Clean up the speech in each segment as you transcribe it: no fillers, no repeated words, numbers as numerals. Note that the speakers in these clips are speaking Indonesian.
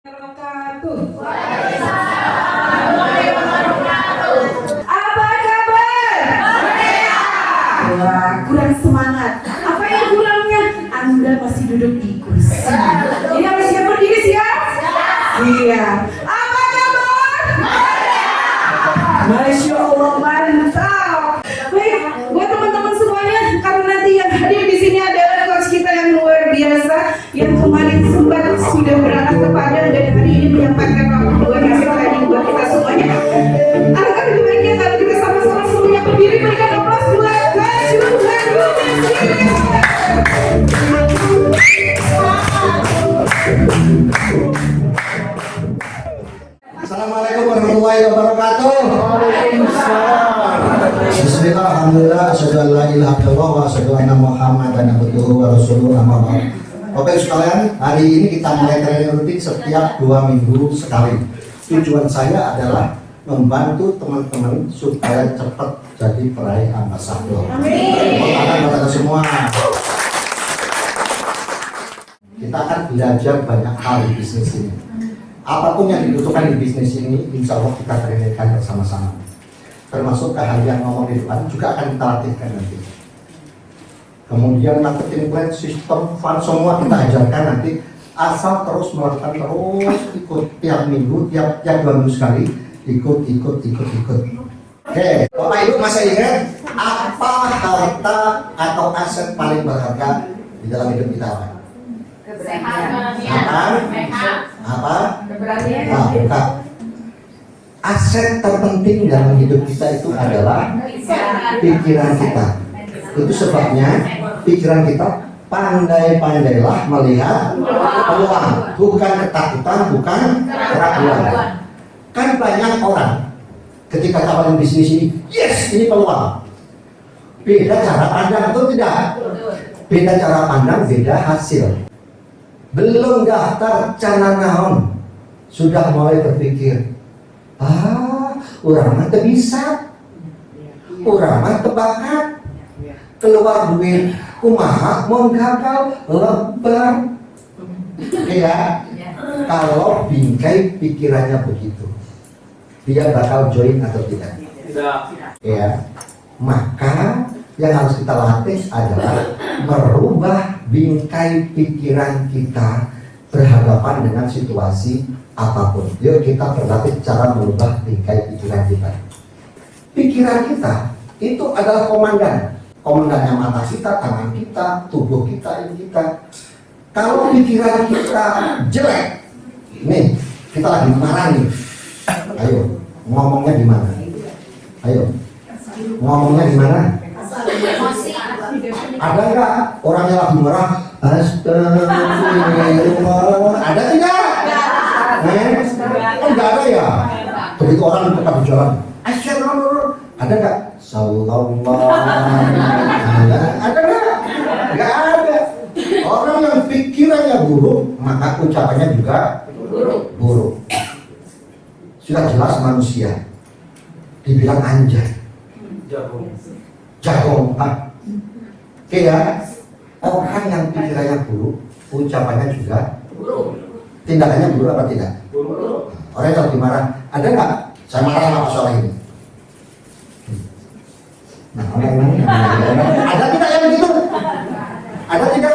Wabarakatuh. Apa kabar? Wah, kurang semangat. Apa yang kurangnya? Anda masih duduk di kursi. Ini harus siap berdiri, siap? Siap. Apa kabar? Masya Allah, mantap. Baik, buat teman-teman semuanya, karena nanti yang hadir di sini adalah coach kita yang luar biasa, yang kemarin sempat sudah berangkat ke Padang dan hari ini menyampaikan waktu luar biasa tadi buat kita semuanya. Alangkah lebih baiknya kalau kita sama-sama semuanya berdiri, berikan aplaus buat Coach Luhar Assalamualaikum warahmatullahi wabarakatuh. Bismillah, alhamdulillah, asyhadu an la ilaha illallah wa asyhadu anna Muhammadan abduhu wa rasuluhu, amma ba'd. Bapak Ibu sekalian, hari ini kita mulai training rutin setiap 2 minggu sekali. Tujuan saya adalah membantu teman-teman supaya cepat jadi peraih ambasador. Amin. Buat semua. Kita akan belajar banyak hal di bisnis ini. Apapun yang dibutuhkan di bisnis ini, insya Allah kita trainingkan bersama-sama. Termasuk keahlian ngomong di depan juga akan kita latihkan nanti. Kemudian marketing plan, sistem, fund, semua kita ajarkan nanti. Asal terus melakukan, terus ikut tiap minggu, tiap 2 minggu sekali, ikut. Oke, Bapak Ibu masih ingat apa harta atau aset paling berharga di dalam hidup kita? Apa? Nah, bukan. Aset terpenting dalam hidup kita itu adalah pikiran kita. Itu sebabnya pikiran kita pandai-pandailah melihat peluang, bukan ketakutan, bukan keraguan. Kan banyak orang ketika tawarin bisnis ini, yes, ini peluang. Beda cara pandang, betul tidak? Beda cara pandang, beda hasil. Belum daftar cana naon, sudah mulai berpikir, urang mah teu bisa, urang mah teu bakat, keluar duit kumaha mun gagal lebar. Ya, kalau bingkai pikirannya begitu, dia bakal join atau tidak? Tidak. Ya, maka yang harus kita latih adalah merubah bingkai pikiran kita berhadapan dengan situasi apapun. Yuk kita berlatih cara merubah bingkai pikiran kita. Pikiran kita itu adalah komandan. Komandannya mata kita, tangan kita, tubuh kita, ini kita. Kalau pikiran kita jelek, nih kita lagi marah nih. Ayo, ngomongnya gimana? Ayo, ngomongnya gimana? Ada nggak orangnya lagi marah? Astagfirullah. Ada tidak? Enggak ada ya. Begitu orang di depan jalan, Astagfirullah. Ada nggak? Sallallahu. Ada nggak? Nggak ada. Orang yang pikirannya buruk, maka ucapannya juga buruk. Sudah jelas manusia dibilang anjay, jago. Oke ya, orang yang pikirannya buruk, ucapannya juga buruk. Tindakannya buruk apa tidak? Buruk. Orang yang lagi marah, ada nggak? Saya marah sama soal ini. Nah, ada tidak yang begitu? Ada tidak?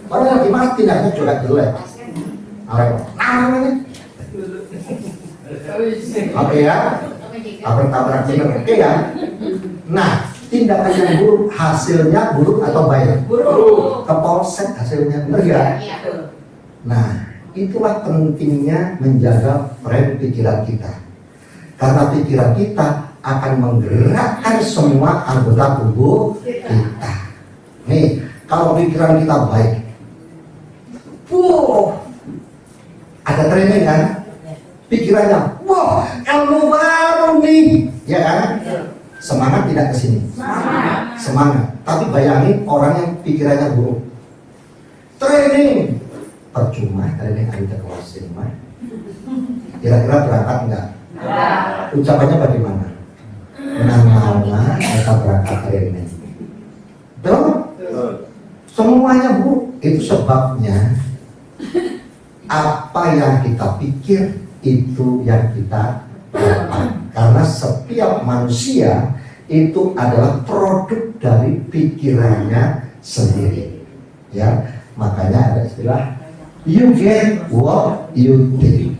Orang yang lagi marah, tindakannya juga jelek. Oke ya, tabrak bener. Oke ya. Nah, tindakan yang buruk, hasilnya buruk atau baik? Buruk. Kepolsek hasilnya, benar ya? Nah, itulah pentingnya menjaga frame pikiran kita. Karena pikiran kita akan menggerakkan semua anggota tubuh kita. Nih, kalau pikiran kita baik, ada training kan? Pikirannya, ilmu baru nih, ya kan? Semangat tidak kesini? Semangat. Tapi bayangin orang yang pikirannya buruk. Training percuma, training ada closing mah. Kira-kira berangkat enggak? Ucapannya bagaimana? Nama kita berangkat training. Betul? Semuanya buruk. Itu sebabnya apa yang kita pikir itu yang kita dapat. Karena setiap manusia itu adalah produk dari pikirannya sendiri. Ya, makanya ada istilah you get what you think.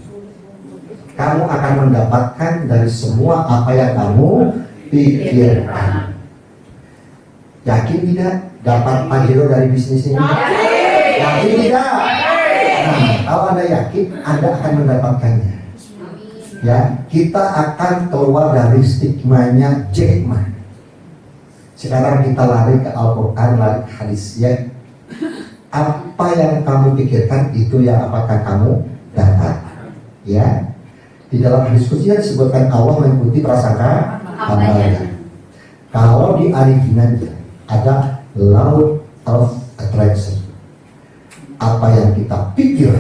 Kamu akan mendapatkan dari semua apa yang kamu pikirkan. Yakin tidak dapat pajero dari bisnis ini? Yakin tidak? Nah, kalau Anda yakin, Anda akan mendapatkannya. Ya, kita akan keluar dari stigmanya Jack Ma. Sekarang kita lari ke Al-Quran, lari ke hadis. Ya, apa yang kamu pikirkan itu yang apakah kamu dapat. Ya, di dalam diskusi disebutkan Allah mengikuti prasangka hambanya. Kalau di originalnya ada law of attraction. Apa yang kita pikir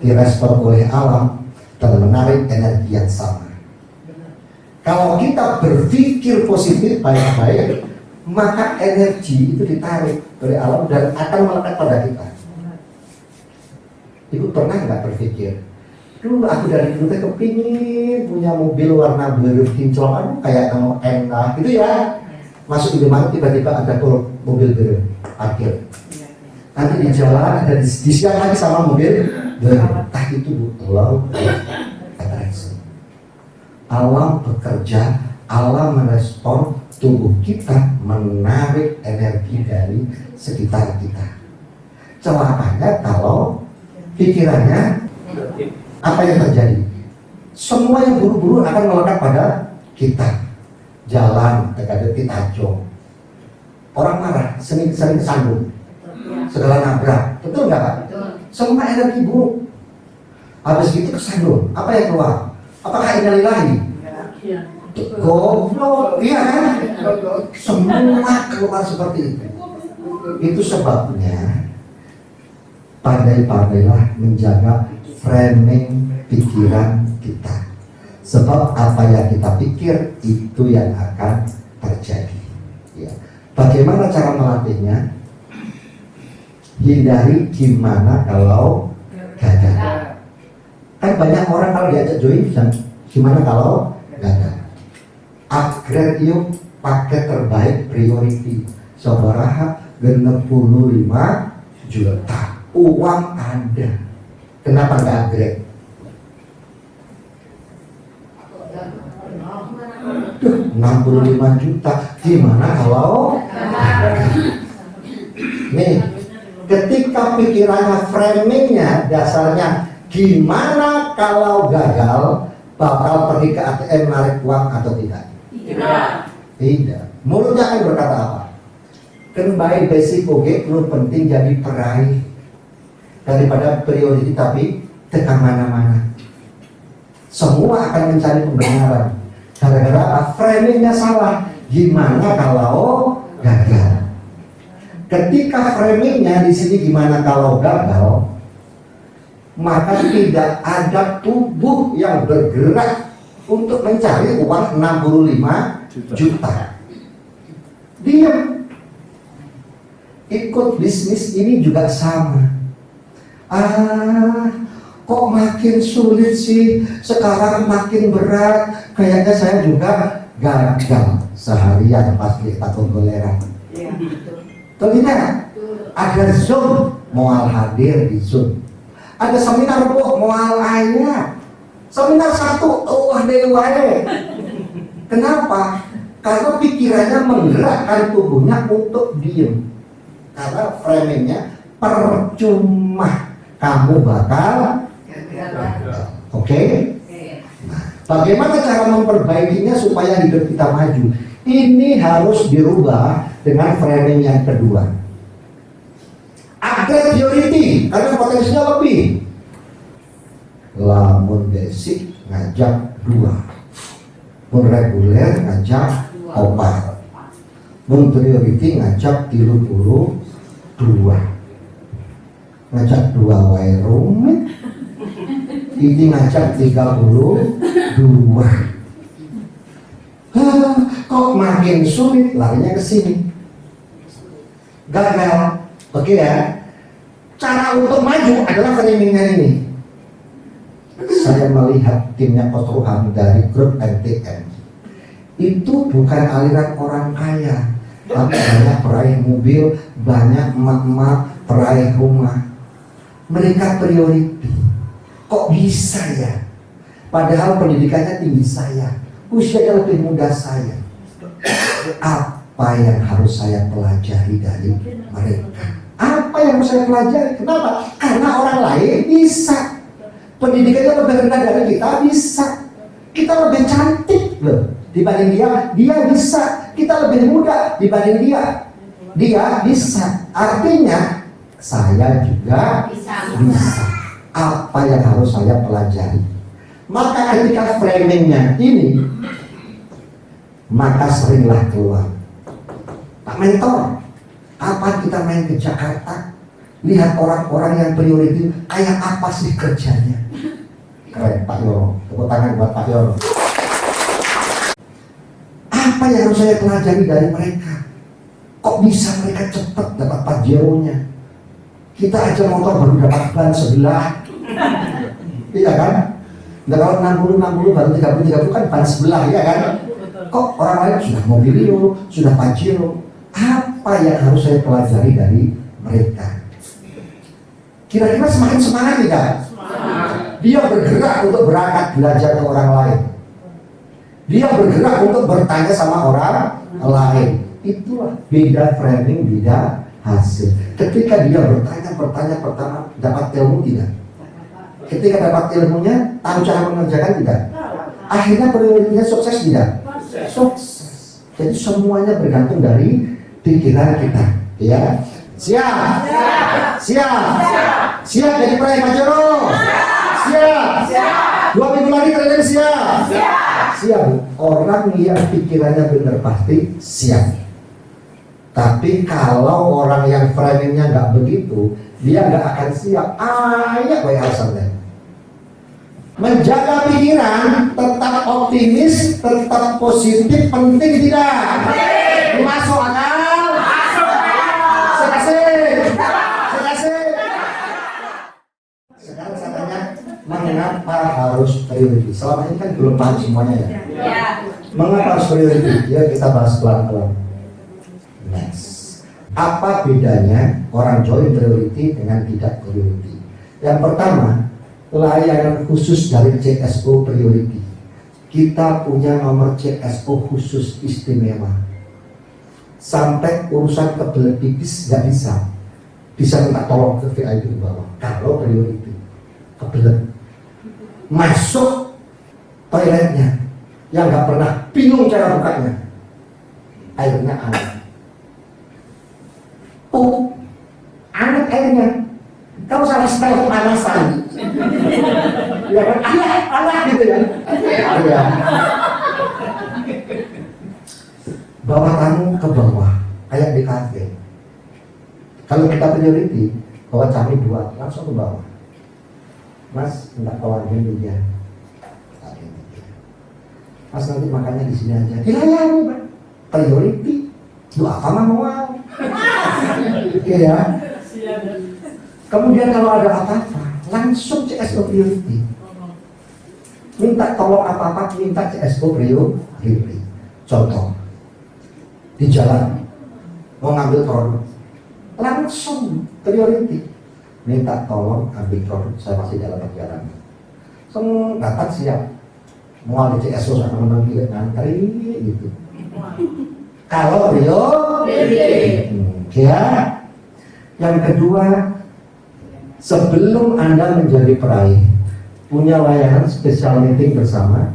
direspon oleh alam dan menarik energi yang sama. Kalau kita berpikir positif baik-baik, maka energi itu ditarik oleh alam dan akan melekat pada kita. Ibu pernah nggak berpikir, dulu aku dari dulu kepingin punya mobil warna biru kinclong, aduh kayak kamu enak gitu ya. Masuk di mana tiba-tiba ada mobil biru parkir. Nanti di jalan ada disiang lagi sama mobil biru. Itu law attraction. Alam bekerja, alam merespon, tubuh kita menarik energi dari sekitar kita. Celakanya kalau pikirannya apa yang terjadi? Semua yang buru-buru akan melekat pada kita. Jalan, dekat-dekat tajong. Orang marah, sering sandung, segala nabrak, betul nggak Pak? Semua energi buruk. Habis itu kesandung, apa yang keluar? Apakah innalillahi? Goblok, iya kan? Semua keluar seperti itu. Itu sebabnya pandai-pandailah menjaga framing pikiran kita. Sebab apa yang kita pikir itu yang akan terjadi. Ya. Bagaimana cara melatihnya? Hindari gimana kalau gagal. Kan banyak orang kalau diajak join bilang gimana kalau gagal. Upgrade yuk paket terbaik priority. Sabaraha 65 juta. Uang ada. Kenapa nggak upgrade? 65 juta. Gimana kalau nih, ketika pikirannya framingnya dasarnya gimana kalau gagal, bakal pergi ke ATM narik uang atau tidak? Tidak. Mulutnya akan berkata apa? Kan baik basic oke, lu penting jadi peraih daripada priority tapi tekan mana-mana. Semua akan mencari pembenaran. Gara-gara framingnya salah. Gimana kalau gagal? Ketika framingnya di sini gimana kalau gagal, maka tidak ada tubuh yang bergerak untuk mencari uang 65 juta. Diam. Ikut bisnis ini juga sama. Kok makin sulit sih, sekarang makin berat. Kayaknya saya juga gagal seharian pas kita goleran. Betul tidak? Ada Zoom, moal hadir di Zoom. Ada seminar moal ayat. Seminar satu, dewae. Kenapa? Karena pikirannya menggerakkan tubuhnya untuk diem. Karena framingnya percuma kamu bakal Oke? Nah, bagaimana cara memperbaikinya supaya hidup kita maju? Ini harus dirubah dengan framing yang kedua. Upgrade priority, karena potensinya lebih. Lamun basic ngajak 2, mun reguler ngajak 4, mun priority ngajak 32, ngajak 2 wae rumit. Ini ngajak 32. Kok makin sulit, larinya ke sini. Gagal. Oke ya. Cara untuk maju adalah framingnya ini. saya melihat timnya Coach Ruham dari grup MTN, itu bukan aliran orang kaya, tapi banyak peraih mobil, banyak emak-emak peraih rumah. Mereka priority. Kok bisa ya? Padahal pendidikannya tinggi saya, usianya lebih muda saya. Apa yang harus saya pelajari dari mereka? Apa yang harus saya pelajari? Kenapa? Karena orang lain bisa. Pendidikannya lebih rendah dari kita, bisa. Kita lebih cantik loh dibanding dia, dia bisa. Kita lebih muda dibanding dia, dia bisa. Artinya saya juga bisa. Apa yang harus saya pelajari? Maka ketika framingnya ini, maka seringlah keluar Pak Mentor, kapan kita main ke Jakarta, lihat orang-orang yang priority, kayak apa sih kerjanya? Keren Pak Yoro, tepuk tangan buat Pak Yoro. Apa yang harus saya pelajari dari mereka? Kok bisa mereka cepat dapat Pajero-nya? Kita aja motor baru dapat ban sebelah, iya kan? Nah kalau 60 baru 30 kan ban sebelah, iya kan? Kok orang lain sudah Mobilio, sudah Pajero? Apa yang harus saya pelajari dari mereka? Kira-kira semakin semangat tidak? Dia bergerak untuk berangkat belajar ke orang lain. Dia bergerak untuk bertanya sama orang lain. Itulah beda framing, beda hasil. Ketika dia bertanya pertama, dapat ilmu tidak? Ketika dapat ilmunya, tahu cara mengerjakan tidak? Akhirnya prioritasnya sukses tidak? Sukses. Jadi semuanya bergantung dari pikiran kita, ya. Siap? Siap jadi peraih Pajero? Siap? 2 minggu lagi kalian siap? Siap. Orang yang pikirannya benar pasti siap. Tapi kalau orang yang framingnya nggak begitu, dia nggak akan siap. Ya banyak alasannya. Menjaga pikiran, tetap optimis, tetap positif, penting tidak? Masuk akal? Sekasih. Sekarang saya tanya, mengapa harus priority? Selama ini kan belum paham semuanya ya. Mengapa harus priority? Ya kita bahas pelan-pelan. Next. Apa bedanya orang join priority dengan tidak priority? Yang pertama, layanan khusus dari CSO priority. Kita punya nomor CSO khusus istimewa. Sampai urusan kebelet pipis nggak bisa. Bisa minta tolong ke VIP di bawah. Kalau priority, kebelet masuk toiletnya, yang nggak pernah bingung cara bukanya, airnya anget. Anget airnya. Kamu salah style pemanasan. Ya kan? Anak gitu ya. Ya. Bawa tamu ke bawah, kayak di kafe. Kalau kita priority, bawa kami 2, langsung ke bawah. Mas, minta keluarga dia. Mas nanti makannya di sini aja. Dilayani, Pak. Priority. Doa apa manual? Ya. Kemudian kalau ada apa-apa, langsung CSO priority. Minta tolong apa-apa, minta CSO priority. Contoh, di jalan mau ngambil produk, langsung priority. Minta tolong ambil produk, saya masih dalam perjalanan. Datang siap. Mau di CSO sama menanggil ngantri gitu. Kalau priority. Ya. Yang kedua, sebelum Anda menjadi peraih, punya layanan special meeting bersama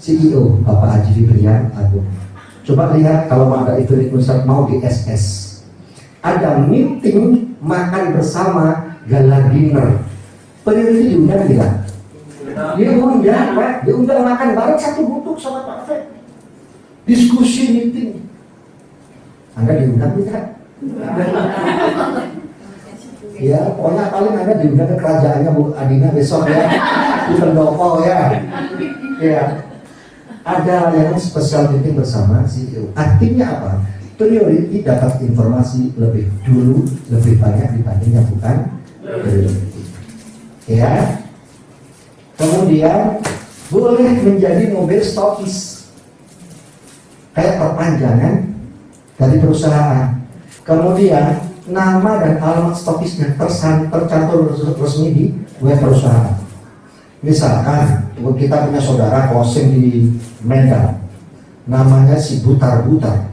CEO Bapak Haji Fibrian Agung. Coba lihat kalau ada event pusat mau di SS, ada meeting makan bersama gala dinner. Priority diundang tidak? Diundang, Pak. Diundang makan bareng satu bubuk sama Pak Fed. Diskusi meeting. Anda diundang tidak? Ya, pokoknya paling Anda diundang ke kerajaannya Bu Adina besok ya, di Pendopo ya. Ya, ada layanan spesial meeting bersama CEO. Artinya apa? Priority dapat informasi lebih dulu, lebih banyak dibanding yang bukan priority. Ya. Kemudian boleh menjadi mobil stokis, kayak perpanjangan dari perusahaan. Kemudian nama dan alamat stokisnya tercantum resmi di web perusahaan. Misalkan kita punya saudara closing di Medan, namanya si Butar-Butar.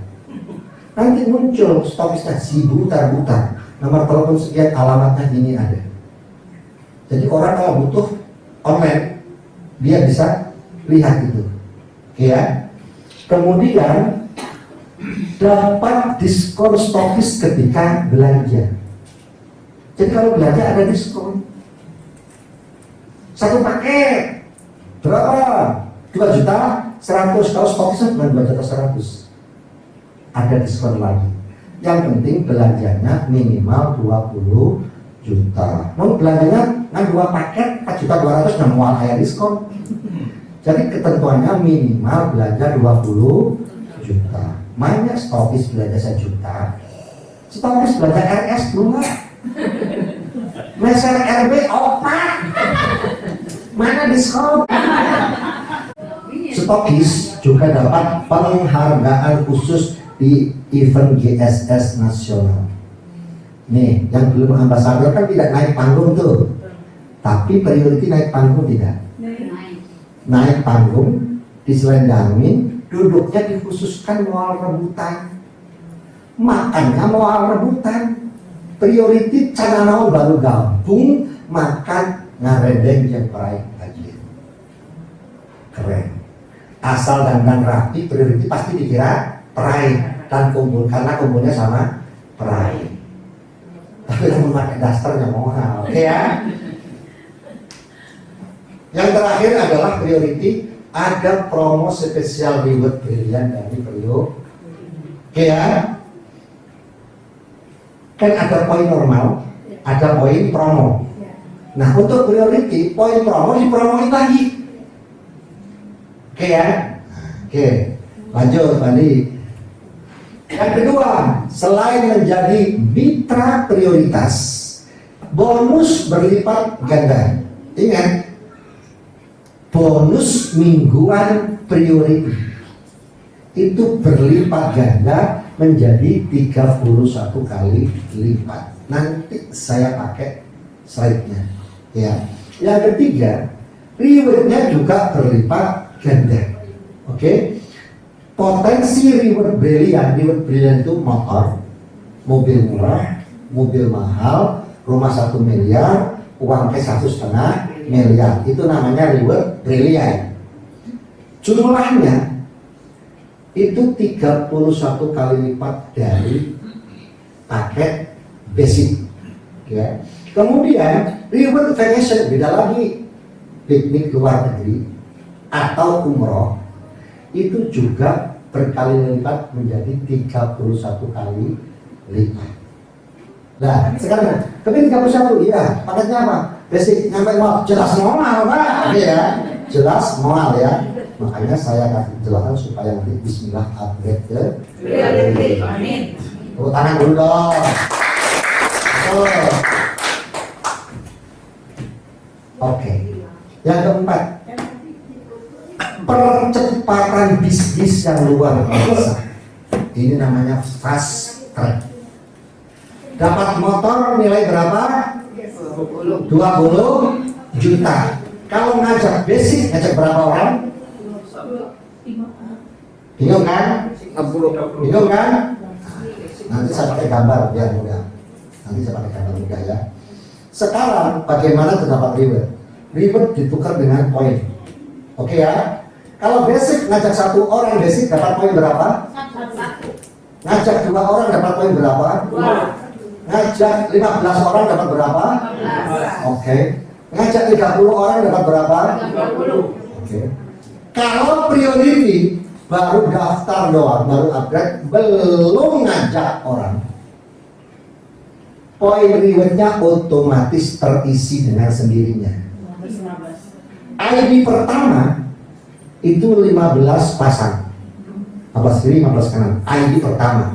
Nanti muncul stokisnya si Butar-Butar, nomor telepon sekian, alamatnya ini ada. Jadi orang kalau butuh online, dia bisa lihat itu. Ya. Kemudian dapat diskon stokis ketika belanja. Jadi kalau belanja ada diskon. Satu paket berapa? 2 juta 100. Kalau stokisnya bukan 2 juta 100, ada diskon lagi. Yang penting belanjanya minimal 20 juta. Mau belanjanya kan 2 paket 4 juta 200, nggak mau kayak diskon. Jadi ketentuannya minimal belanja 20 juta. Banyak stokis belanja 1 juta, stokis belanja RS 2, meser RB 4, mana diskon? Stokis juga dapat penghargaan khusus di event GSS nasional. Nih, yang belum ambasador kan tidak naik panggung tuh, tapi priority naik panggung tidak? Naik panggung, diselendangin, duduknya dikhususkan moal rebutan, makannya moal rebutan. Priority cananau baru gabung makan ngaredeng yang baik aja. Keren. Asal dandan rapi, priority pasti dikira perai dan kumpul, karena kumpulnya sama perai. Tapi yang memakai dasternya mahal, oke ya? Yang terakhir adalah priority, ada promo spesial reward brilian dari Priok. Oke ya? Kan ada poin normal, ada poin promo. Nah, untuk priority, poin promo dipromoin lagi. Oke ya? Oke, lanjut Bandi. Yang kedua, selain menjadi mitra prioritas, bonus berlipat ganda. Ingat, bonus mingguan priority itu berlipat ganda menjadi 31 kali lipat. Nanti saya pakai slide-nya. Ya. Yang ketiga, reward-nya juga berlipat ganda. Oke. Potensi reward brilian itu motor, mobil murah, mobil mahal, rumah 1 miliar, uang cash 1,5 miliar. Itu namanya reward brilian. Jumlahnya itu 31 kali lipat dari paket basic. Ya. Kemudian reward vacation beda lagi, piknik luar negeri atau umroh itu juga berkali lipat menjadi 31 kali lipat. Nah, sekarang tapi 31, iya, paketnya apa? Basic nyampe mal, jelas moal Pak. Iya, jelas moal ya. Makanya saya kasih jelasan supaya nanti bismillah upgrade ke amin. Tepuk tangan dulu dong. Oke. Yang keempat, percepatan bisnis yang luar biasa. Ini namanya fast track. Dapat motor nilai berapa? 20 juta. Kalau ngajak basic, ngajak berapa orang? Bingung kan? Bingung kan? Nanti saya pakai gambar biar mudah. Nanti saya pakai gambar mudah ya. Sekarang bagaimana terdapat reward? Reward ditukar dengan poin. Oke ya? Kalau basic ngajak 1 orang basic dapat poin berapa? 1. Ngajak 2 orang dapat poin berapa? 2. Ngajak 15 orang dapat berapa? 15. Oke. Ngajak 30 orang dapat berapa? 30. Oke. Kalau priority baru daftar doang, baru upgrade, belum ngajak orang, poin rewardnya otomatis terisi dengan sendirinya. ID pertama itu 15 pasang, 15 kiri 15 kanan. ID pertama.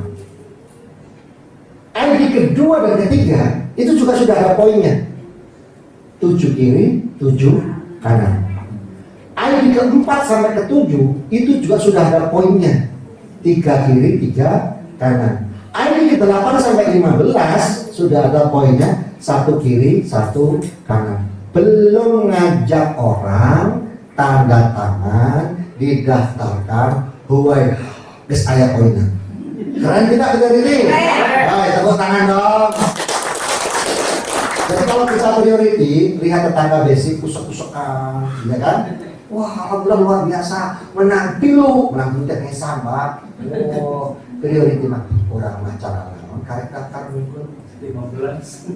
ID kedua dan ketiga itu juga sudah ada poinnya, 7 kiri 7 kanan. ID ke-4 sampai ke-7 itu juga sudah ada poinnya, 3 kiri 3 kanan. ID ke-8 sampai 15 sudah ada poinnya, 1 kiri 1 kanan. Belum ngajak orang tanda tangan didaftarkan, huwai guys ayat poinnya. Keren tidak benar ini? Ayo tepuk tangan dong. Jadi kalau kita priority, lihat tetangga basic usuk-usukan, ya kan? Wah, alhamdulillah luar biasa, menang pilu, menang tidak sama. Oh, priority mah orang macam apa? Karek daftar minggu 15,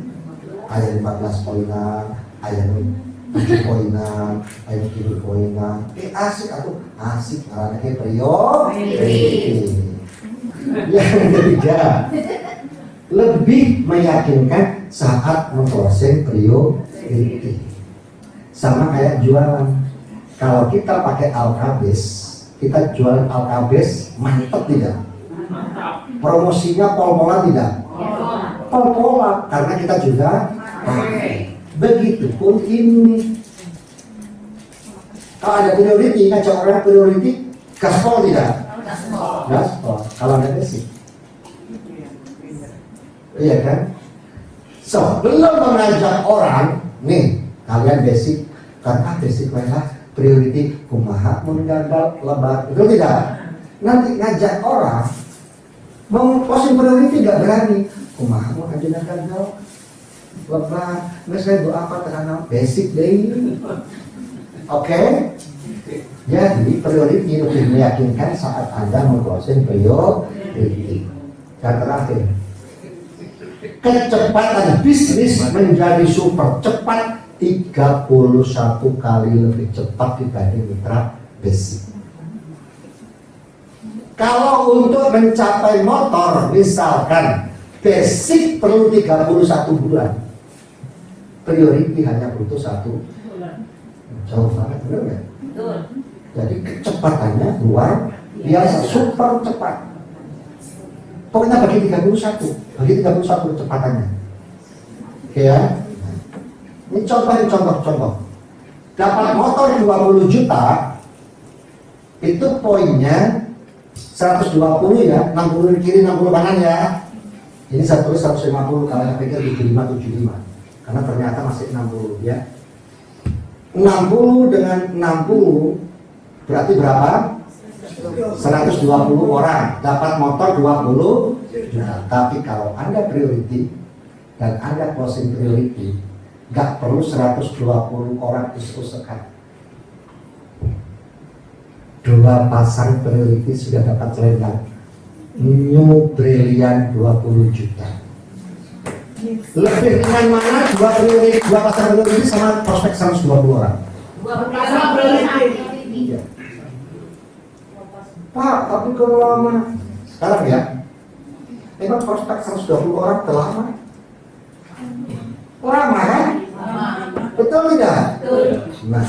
ayat 15 poinan, ayat 7 poinan, ayat 7 poinan. Asik atau asik karena kayak priority. Yang ketiga, lebih meyakinkan saat memproses priority. Sama kayak jualan. Kalau kita pakai alkabes, kita jualan alkabes, mantep tidak? Promosinya pol-polan tidak? Pol-polan, karena kita juga pakai. Begitupun ini. Kalau ada priority, ngajak orang priority, gaspol tidak? Gaspol. Kalau ada basic. Iya kan? Sebelum mengajak orang, nih kalian basic, karena basic mereka priority kumaha mun gagal lebat, betul tidak? Nanti ngajak orang mau posisi priority gak berani, kumaha mun aja gagal lebat, nggak saya doa apa terhadap basic deh. Oke? Jadi priority lebih meyakinkan saat Anda memproses priority. Dan terakhir, kecepatan bisnis menjadi super cepat 31 kali lebih cepat dibanding mitra basic. Kalau untuk mencapai motor, misalkan basic perlu 31 bulan, priority hanya butuh 1 bulan. Jauh banget, benar nggak? Jadi kecepatannya luar biasa, super cepat. Pokoknya bagi 31 kecepatannya. Oke ya. Ini contoh. Dapat motor 20 juta, itu poinnya 120 ya, 60 kiri 60 kanan ya. Ini saya tulis 150, kalian pikir 75, karena ternyata masih 60 ya. 60 dengan 60 berarti berapa? 120 orang dapat motor 20 juta. Tapi kalau Anda priority dan Anda closing priority, gak perlu 120 orang usuk-usukan. 2 pasang priority sudah dapat selendang New Brilliant 20 juta. Lebih ringan mana 2 pasang priority sama prospek 120 orang? 2 pasang priority. Iya. Pak, tapi kalau lama sekarang ya, emang prospek 120 orang telah lama? Lama kan? Betul tidak? Betul. Nah,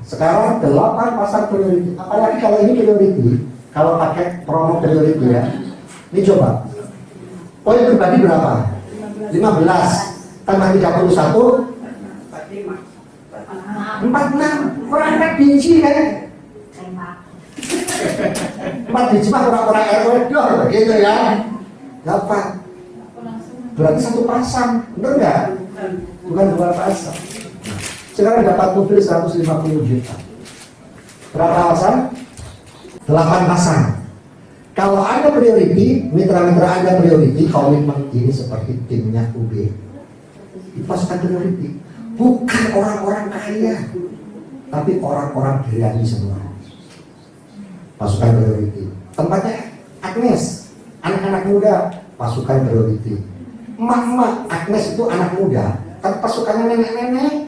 sekarang 8 pasang priority. Apalagi kalau ini priority, kalau pakai promo priority ya. Ini coba. Poin pribadi berapa? 15 tambah 31 46. Kurang 4 biji kan? 4 biji mah orang-orang RW doh begitu ya. 8. Berarti 1 pasang, bener nggak? Bukan 2 pasang. Sekarang dapat mobil 150 juta. Berapa pasang? 8 pasang. Kalau Anda priority, mitra-mitra Anda priority, komitmen ini seperti timnya UB. Itu pasukan priority. Bukan orang-orang kaya, tapi orang-orang berani semua. Pasukan priority. Tempatnya Agnes, anak-anak muda, pasukan priority. Mak-mak, Agnes itu anak muda, tapi pasukannya nenek-nenek.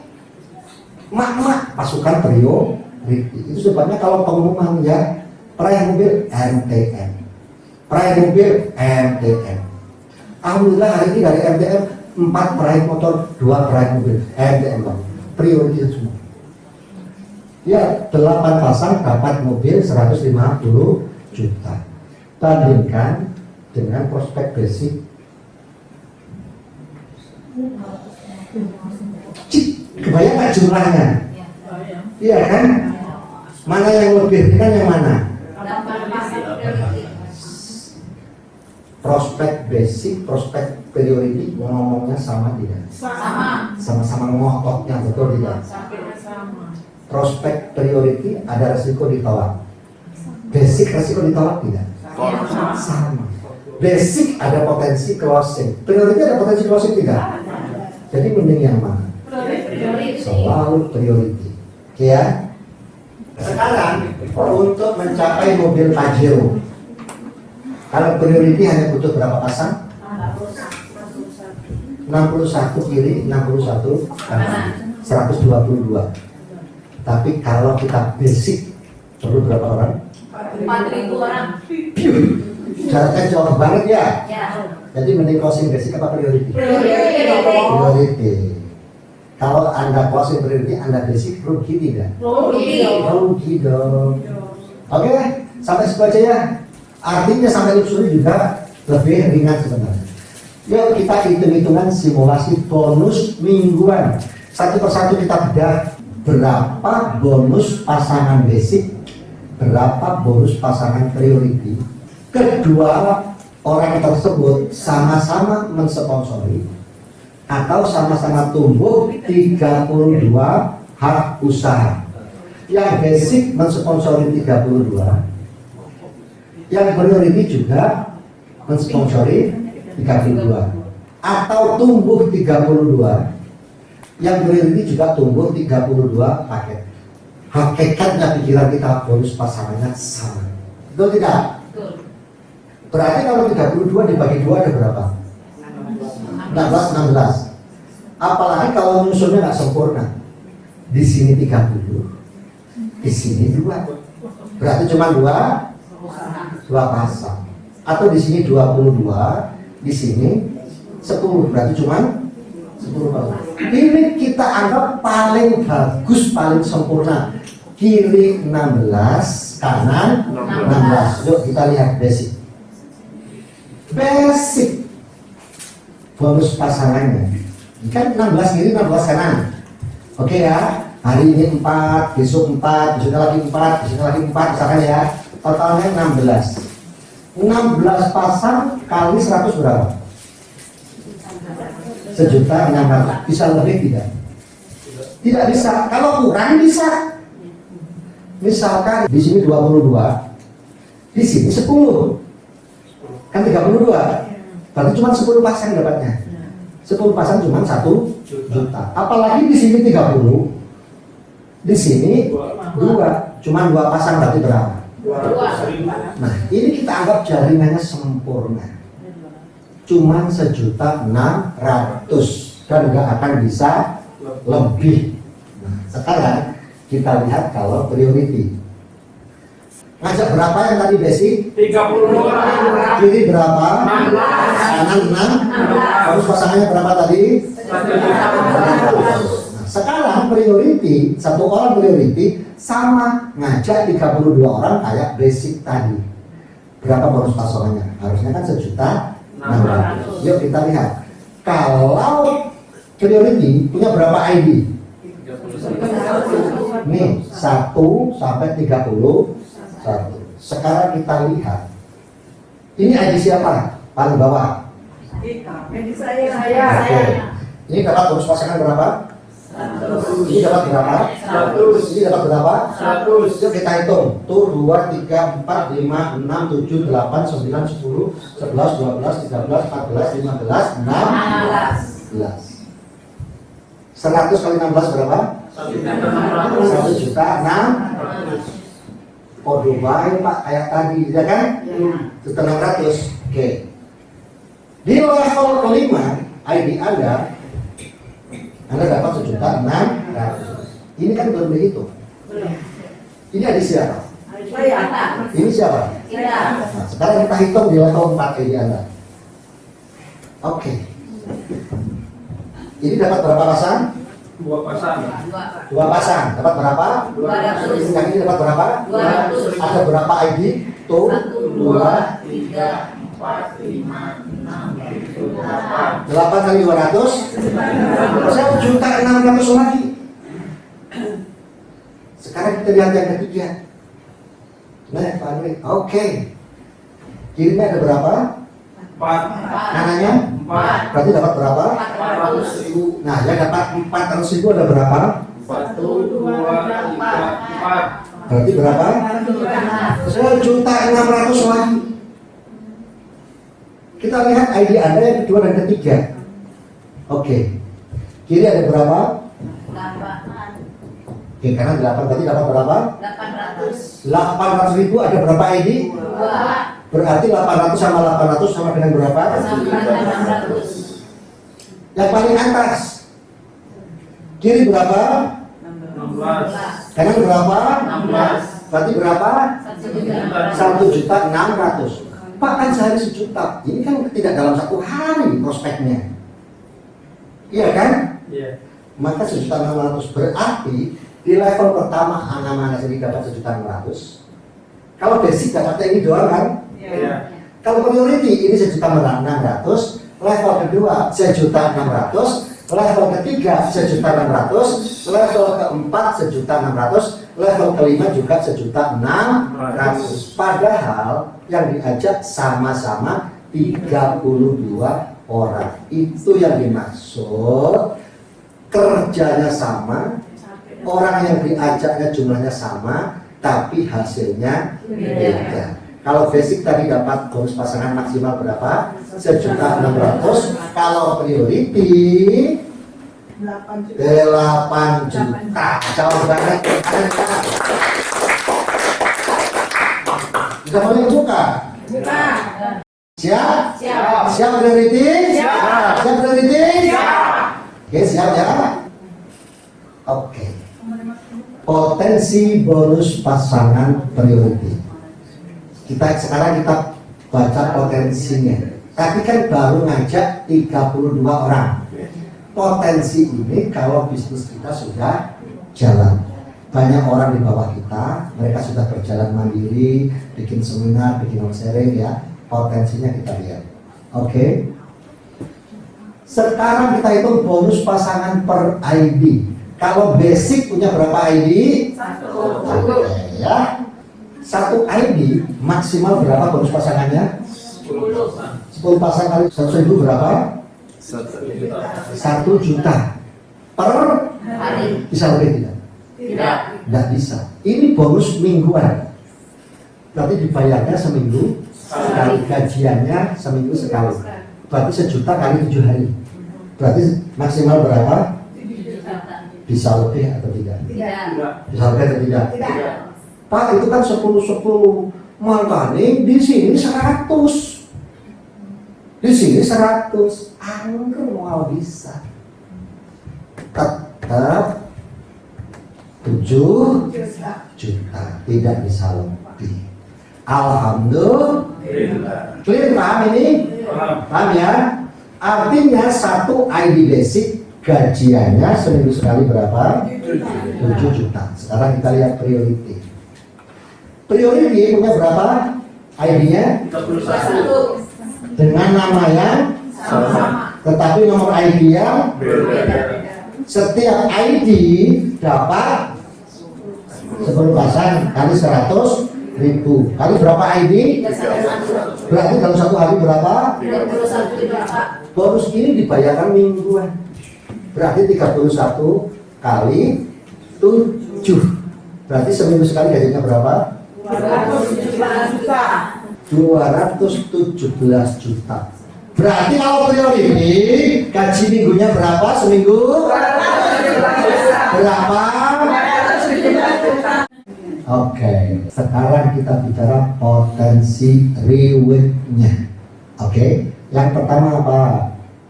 Mak-mak, pasukan priority. Itu sebabnya kalau pengumuman ya, peraih mobil MTN, peraih mobil MTN. Alhamdulillah hari ini dari MTN 4 peraih motor, 2 peraih mobil MTN, priority semua. Ya, 8 pasang dapat mobil 150 juta. Bandingkan dengan prospek basic. Kebayang nggak jumlahnya? Iya kan? Mana yang lebih ringan yang mana? Prospek basic, prospek priority ngomongnya sama tidak? Sama-sama ngototnya, betul tidak? Prospek priority ada resiko ditolak. Basic resiko ditolak tidak? Sama. Basic ada potensi closing. Priority ada potensi closing tidak? Jadi mending yang mana? Selalu priority. Oke ya? Sekarang untuk mencapai mobil Pajero, kalau priority hanya butuh berapa pasang? 61 kiri, 61 kanan, 122. Tapi kalau kita basic perlu berapa orang? 4.000 orang. Jaraknya jauh banget ya. Jadi mending closing basic apa priority? Priority. Kalau Anda closing priority, Anda basic rugi tidak? Rugi dong. Oke, sampai situ aja ya. Artinya sampai luxury juga lebih ringan sebenarnya. Yuk kita hitung-hitungan simulasi bonus mingguan. Satu persatu kita bedah berapa bonus pasangan basic, berapa bonus pasangan priority. Kedua orang tersebut sama-sama mensponsori atau sama-sama tumbuh 32 hak usaha. Yang basic mensponsori 32, yang priority juga mensponsori 32 atau tumbuh 32, yang priority juga tumbuh 32 paket. Hakikatnya pikiran kita bonus pasangannya sama. Betul tidak? Berarti kalau 32 dibagi 2 ada berapa? 16. Apalagi kalau nyusunnya nggak sempurna. Di sini 30, di sini 2. Berarti cuma 2 pasang. Atau di sini 22, di sini 10. Berarti cuma 10 pasang. Ini kita anggap paling bagus, paling sempurna. Kiri 16, kanan 16. Yuk kita lihat basic. Basic bonus pasangannya kan 16 kiri 16 kanan. Oke ya, hari ini 4, besok 4, besoknya lagi 4, besoknya lagi 4 misalkan ya. Totalnya 16. 16 pasang kali 100 berapa? 1.600.000. Bisa lebih tidak? Tidak bisa. Kalau kurang bisa. Misalkan di sini 22, di sini 10. Kan 32. Berarti cuma 10 pasang dapatnya. 10 pasang cuma 1 juta. Apalagi di sini 30. Di sini 2. Cuma 2 pasang berarti berapa? 2. Nah, ini kita anggap jaringannya sempurna. Cuma 1.600.000 dan nggak akan bisa lebih. Nah, sekarang kita lihat kalau priority. Ngajak berapa yang tadi basic? 32. Kiri berapa? 16. Kanan 6. Terus pasangannya berapa tadi? 100. Nah, sekarang priority, satu orang priority sama ngajak 32 orang kayak basic tadi. Berapa bonus pasangannya? Harusnya kan 1.600.000. Yuk kita lihat. Kalau priority punya berapa ID? Nih 1 sampai 31. Sekarang kita lihat. Ini ID siapa? Paling bawah. Saya. Oke. Ini dapat bonus pasangan berapa? 100. Ini dapat berapa? 100. Ini dapat berapa? 100. Yuk kita hitung. Tuh 2, 3, 4, 5, 6, 7, 8, 9, 10, 11, 12, 13, 14, 15, 16. 100 kali 16 berapa? 1.600.000. Kode baik Pak kayak tadi, ya kan? 1.600.000. Oke. Di level kelima ID Anda dapat 1.600.000. Ini kan belum begitu. Ini ID siapa? Ini siapa? Nah, sekarang kita hitung di level 4 ID Anda. Oke. Ini dapat berapa pasang? 2 pasang. 2 pasang. Dapat berapa? 200. Yang ini dapat berapa? 200. Ada berapa ID? Tuh 2, 3, 4, 5, 6, 7, 8. 8 kali 200 1.600.000 lagi. Sekarang kita lihat yang ketiga. Nah, Pak Nuri. Oke. Kirinya ada berapa? 4. Kanannya? 4. Berarti dapat berapa? 400.000. Nah, yang dapat 400.000 ada berapa? 1, 2, 3, 4. Berarti berapa? 1.600.000 lagi. Kita lihat ID Anda yang kedua dan ketiga. Oke. Kiri ada berapa? 8. Oke, karena 8 berarti dapat berapa? 800. 800.000 ada berapa ID? 2. Berarti 800 sama 800 sama dengan berapa? 600. Yang paling atas. Kiri berapa? 16. Kanan berapa? 16. Berarti berapa? 1.600.000. Pak, kan sehari 1 juta. Ini kan tidak dalam 1 hari prospeknya. Iya kan? Iya. Maka 1.600.000 berarti di level pertama anak-anak sendiri dapat 1.600.000. Kalau basic dapatnya ini doang kan? Iya. Kalau priority ini 1.600.000, level kedua 1.600.000, level ketiga 1.600.000, level keempat 1.600.000, level kelima juga 1.600.000. Padahal yang diajak sama-sama 32 orang. Itu yang dimaksud kerjanya sama, orang yang diajaknya jumlahnya sama, tapi hasilnya beda. Kalau basic tadi dapat bonus pasangan maksimal berapa? 1.600.000. Kalau priority 8 juta. Jauh banget. Kita mulai buka. Siap? Siap. Siap priority? Siap. Siap priority? Siap. Oke, siap ya? Oke. Potensi bonus pasangan priority. Sekarang kita baca potensinya. Tapi kan baru ngajak 32 orang. Potensi ini kalau bisnis kita sudah jalan. Banyak orang di bawah kita, mereka sudah berjalan mandiri, bikin seminar, bikin sharing ya. Potensinya kita lihat. Oke. Sekarang kita hitung bonus pasangan per ID. Kalau basic punya berapa ID? 1. Oke ya. 1 ID maksimal berapa bonus pasangannya? 10 pasang kali 100.000 berapa? 1 juta per Hari. bisa lebih tidak? Tidak. Tidak bisa. Ini bonus mingguan. Berarti dibayarnya seminggu sekali, gajiannya seminggu sekali. Berarti 1 juta kali 7 hari. Berarti maksimal berapa? 7 juta. Bisa lebih atau tidak? Tidak. Bisa lebih atau tidak? Tidak. Pak, itu kan 10 makanya di sini 100. Di sini 100. Angker mau bisa. Tetap 7 juta, tidak bisa lebih. Alhamdulillah. Clear, paham ini? Paham ya? Artinya 1 ID basic gajiannya seminggu sekali berapa? 7 juta. Sekarang kita lihat priority. Priority punya berapa ID-nya? 31. Dengan nama yang Sama. tetapi nomor ID yang Beda. setiap ID dapat 10 pasang kali 100.000 kali berapa ID? 31. Berarti dalam 1 hari berapa? 31 juta. Bonus ini dibayarkan mingguan. Berarti 31 kali 7. Berarti seminggu sekali gajinya berapa? 217 juta. 217 juta. Berarti kalau priority gaji minggunya berapa seminggu? Berapa? Oke, sekarang kita bicara potensi rewardnya. Oke, yang pertama apa?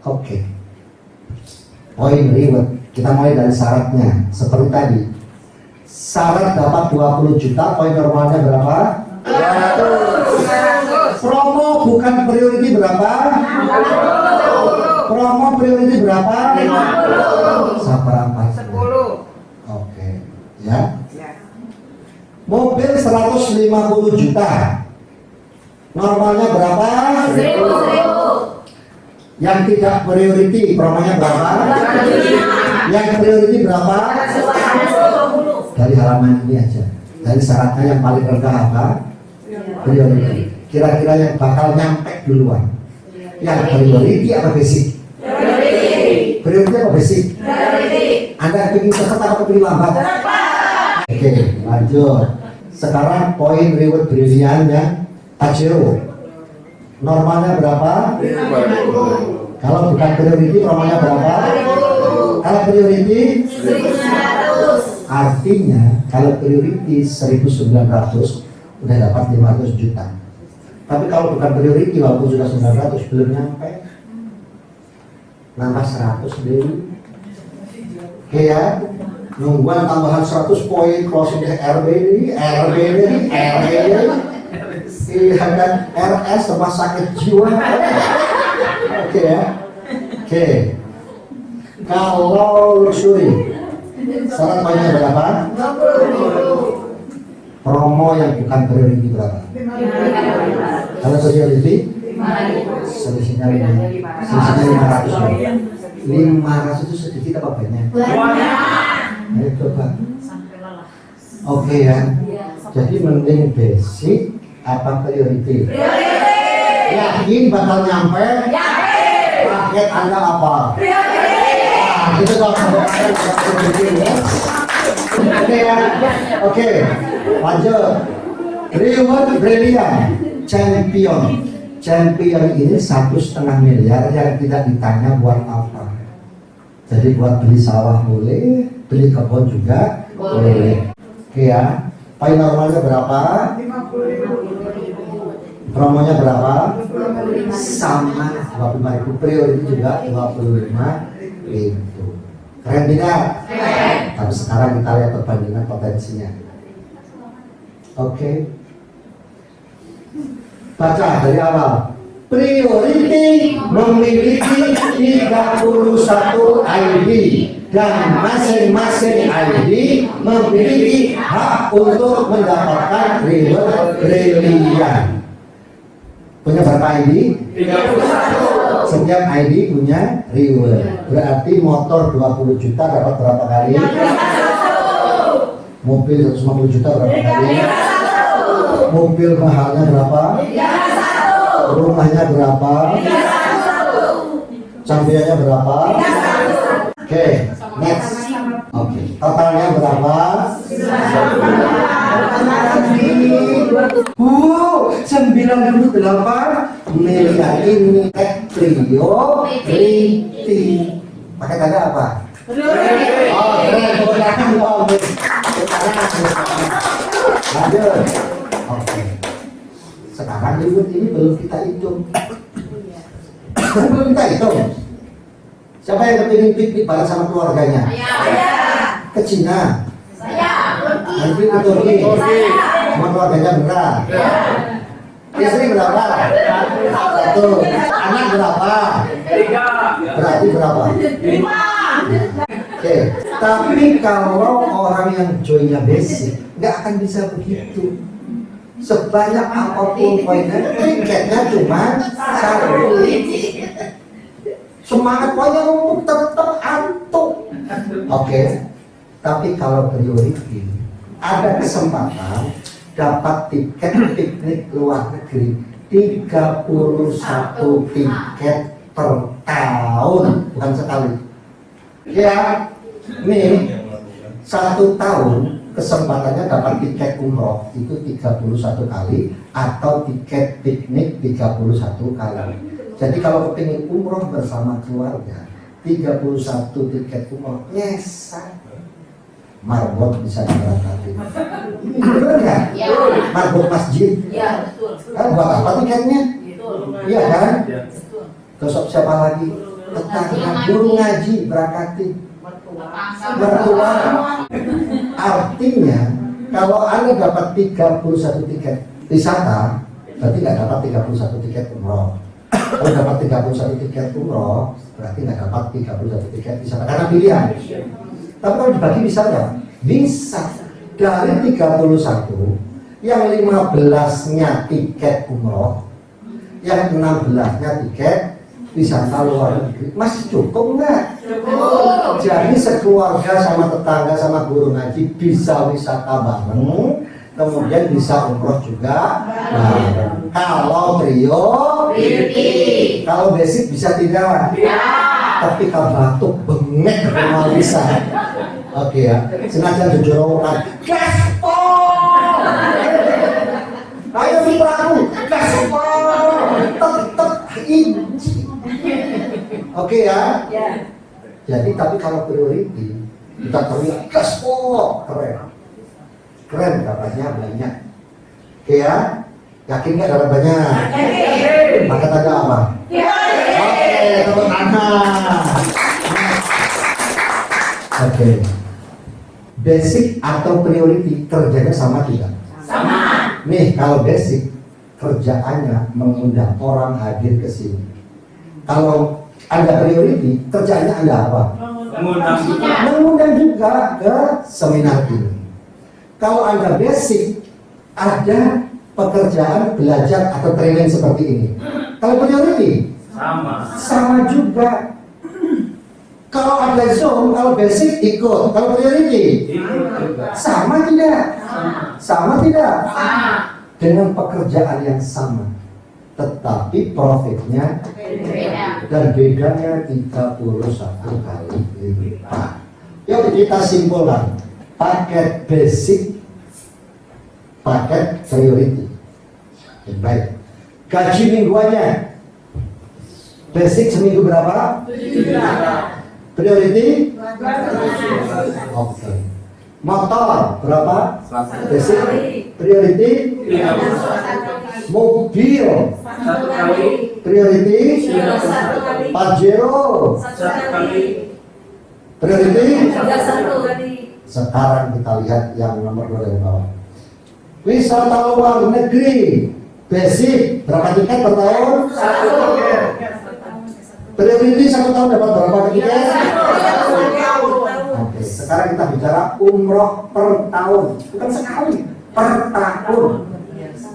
Oke, poin reward. Kita mulai dari syaratnya. Seperti tadi, syarat dapat 20 juta, poin normalnya berapa? 200. Promo bukan priority berapa? 50. Promo priority berapa? 50. Seberapa? 10. Oke, ya. Mobil 150 juta. Normalnya berapa? 1000. Yang tidak priority promonya berapa? 205. Yang priority berapa? 210. dari halaman ini aja. Dari syaratnya yang paling rendah apa? Priority. Kira-kira yang bakal nyampe duluan. Yang priority apa basic? Priority apa basic? Anda ingin cepat atau ingin lambat? Oke, lanjut. Sekarang poin reward brilian yang Pajero. Normalnya berapa? Kalau bukan priority, normalnya berapa? Kalau priority? 1.900. Artinya kalau priority 1.900 udah dapat 500 juta. Tapi kalau bukan priority walaupun sudah 900 belum nyampe, nambah 100 dulu. Oke ya, nungguan tambahan 100 poin closing RB ini, iya kan, RS rumah sakit jiwa. Oke ya, oke. Kalau luxury syarat poinnya berapa? 20. Promo yang bukan priority berapa? Kalau priority? 5.000. Selisihnya 500. 500 itu sedikit apa banyak? Ayo coba. Oke ya. Jadi mending basic apa priority? Yakin bakal nyampe? Target Anda apa? Itu kalau ya. Oke ya. Oke. Lanjut. Reward Brilliant Champion. Champion ini 1,5 miliar yang tidak ditanya buat apa. Jadi buat beli sawah boleh, beli kebun juga boleh. Oke ya. Poin normalnya berapa? 50.000. Promonya berapa? Sama 25.000. Priority juga 25.000. Keren tidak? Tapi sekarang kita lihat perbandingan potensinya. Oke. Baca dari awal. Priority memiliki 31 ID dan masing-masing ID memiliki hak untuk mendapatkan reward brilian. Punya berapa ID? 31. Setiap ID punya reward. Berarti motor 20 juta dapat berapa kali? 31. Mobil 150 juta berapa kali? Mobil mahalnya berapa? 31. Rumahnya berapa? 31. Sampainya berapa? 31. Oke, next. Oke, totalnya berapa? Wow, 98 miliar ini priority. Pakai tanda apa? Oh, keren, menggunakan uang. Lanjut. Oke. Sekarang reward ini belum kita hitung. Belum kita hitung. Siapa yang kepingin piknik bareng sama keluarganya? Saya. Ke Cina. Saya. Nanti ke Turki. Sama keluarganya beneran. Istri berapa? 1. Anak berapa? 3. Berarti berapa? 5. Oke. Tapi kalau orang yang joinnya basic, nggak akan bisa begitu. Sebanyak apapun poinnya, tiketnya cuma 1. Semangat poinnya tetap antuk. Oke. Tapi kalau priority, ada kesempatan dapat tiket piknik luar negeri 31 tiket per tahun, bukan sekali. Ya, nih 1 tahun kesempatannya dapat tiket umroh itu 31 kali atau tiket piknik 31 kali. Jadi kalau kepingin umroh bersama keluarga 31 tiket umroh, yes, marbot bisa diberangkatin. Betul nggak? Ya. Marbot masjid. Ya, betul. Kan buat apa tiketnya? Betul. Iya kan? Betul. Terus siapa lagi? Tetangga, guru ngaji berangkatin. Mertua. Artinya kalau Anda dapat 31 tiket wisata, berarti nggak dapat 31 tiket umroh. Kalau dapat 31 tiket umroh, berarti nggak dapat 31 tiket wisata karena pilihan. Tapi kalau dibagi bisa nggak? Bisa. Dari 31, yang 15-nya tiket umroh, yang 16-nya tiket wisata luar negeri. Masih cukup nggak? Cukup. Jadi sekeluarga sama tetangga sama guru ngaji bisa wisata bareng, kemudian bisa umroh juga bareng. Kalau trio, kalau basic bisa tidak? Tapi kalau batuk bengek rumah bisa. Oke ya, sengaja jujur orang gaspol. Ayo mitraku, gaspol. Tetep inci. Oke ya. Jadi tapi kalau priority kita teriak gaspol, keren katanya banyak. Oke ya, yakin nggak dapat banyak? Maka tanda apa? Oke, tepuk tangan. Oke. Basic atau priority kerjanya sama tidak? Sama. Nih kalau basic kerjaannya mengundang orang hadir ke sini. Kalau Anda priority kerjaannya Anda apa? Mengundang juga ke seminar ini. Kalau Anda basic ada pekerjaan belajar atau training seperti ini. Kalau priority sama juga. Kalau ada Zoom, kalau basic ikut, kalau priority sama tidak? Sama tidak? Dengan pekerjaan yang sama, tetapi profitnya dan bedanya 31 kali lipat. Yuk kita simpulkan, paket basic, paket priority. Baik, gaji mingguannya basic seminggu berapa? 7 juta. Priority? Oke. Motor berapa? Basic. Priority? Mobil. Priority? Pajero. Priority? Sekarang kita lihat yang nomor 2 dari bawah. Wisata luar negeri. Basic berapa tiket per tahun? 1. Priority 1 tahun dapat berapa tiket? Oke, sekarang kita bicara umroh per tahun, bukan sekali, per tahun.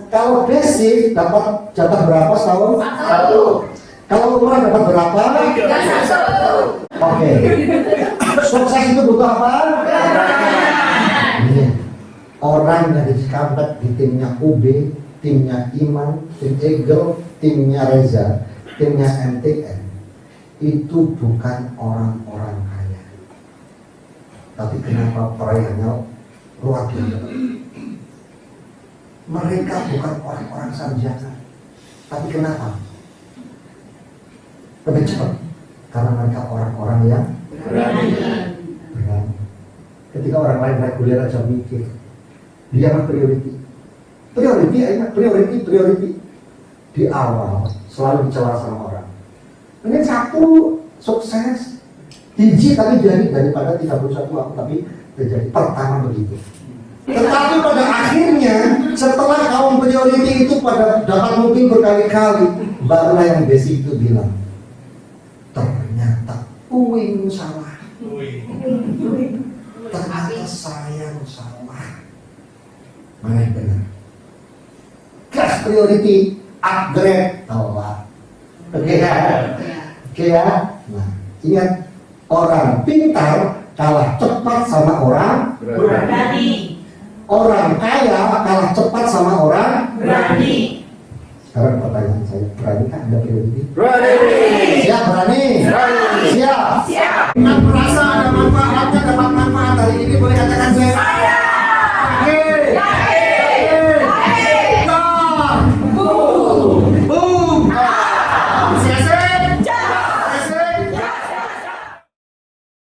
Kalau basic dapat jatah berapa setahun? 1. Kalau umroh dapat berapa? 1. Oke. Sukses itu butuh apa? Ini orang yang dikampet di timnya UB, timnya Iman, tim Eagle, timnya Reza, timnya MTN. Itu bukan orang-orang kaya, tapi kenapa perayanya luar biasa? Mereka bukan orang-orang sarjana, tapi kenapa lebih cepat? Karena mereka orang-orang yang berani. Ketika orang lain reguler aja mikir, dia mah priority di awal selalu bicara sama orang. Ini satu sukses, hiji tapi jadi daripada 31 aku tapi terjadi pertama begitu. Tetapi pada akhirnya setelah kaum priority itu pada dapat mungkin berkali-kali, barulah yang basic itu bilang, ternyata uing salah, ternyata saya salah. Mana yang benar? Gas priority, upgrade, tolak. Oke ya? Oke ya? Nah, ingat, orang pintar kalah cepat sama orang Berani. Orang kaya kalah cepat sama orang Berani. Sekarang pertanyaan saya, berani kan Anda priority? Berani. Siap berani? Berani.